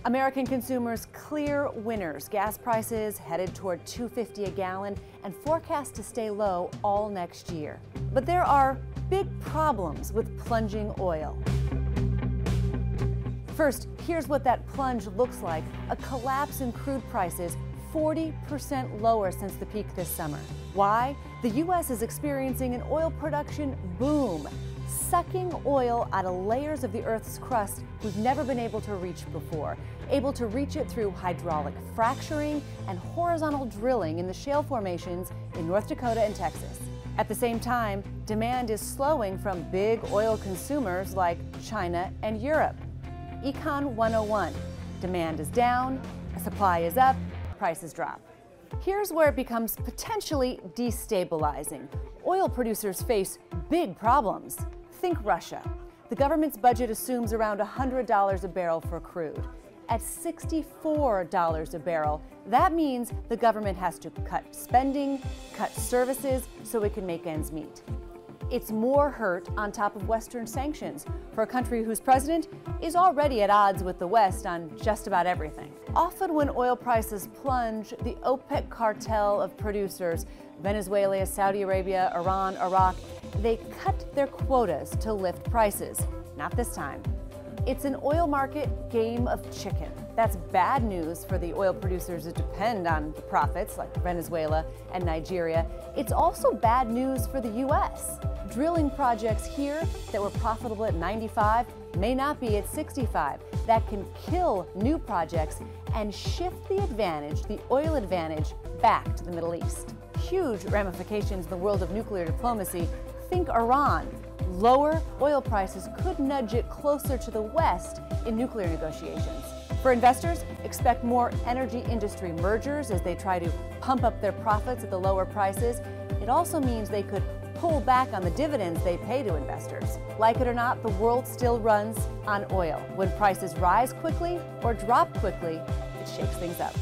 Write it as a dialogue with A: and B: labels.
A: American consumers clear winners. Gas prices headed toward $2.50 a gallon and forecast to stay low all next year. But there are big problems with plunging oil. First, here's what that plunge looks like: a collapse in crude prices 40% lower since the peak this summer. Why? The U.S. is experiencing an oil production boom, sucking oil out of layers of the Earth's crust we've never been able to reach before, able to reach it through hydraulic fracturing and horizontal drilling in the shale formations in North Dakota and Texas. At the same time, demand is slowing from big oil consumers like China and Europe. Econ 101. Demand is down, supply is up, prices drop. Here's where it becomes potentially destabilizing. Oil producers face big problems. Think Russia. The government's budget assumes around $100 a barrel for crude. At $64 a barrel, that means the government has to cut spending, cut services, so it can make ends meet. It's more hurt on top of Western sanctions for a country whose president is already at odds with the West on just about everything. Often when oil prices plunge, the OPEC cartel of producers, Venezuela, Saudi Arabia, Iran, Iraq, they cut their quotas to lift prices. Not this time. It's an oil market game of chicken. That's bad news for the oil producers that depend on the profits, like Venezuela and Nigeria. It's also bad news for the U.S. Drilling projects here that were profitable at 95 may not be at 65. That can kill new projects and shift the advantage, the oil advantage, back to the Middle East. Huge ramifications in the world of nuclear diplomacy. Think Iran. Lower oil prices could nudge it closer to the West in nuclear negotiations. For investors, expect more energy industry mergers as they try to pump up their profits at the lower prices. It also means they could pull back on the dividends they pay to investors. Like it or not, the world still runs on oil. When prices rise quickly or drop quickly, it shakes things up.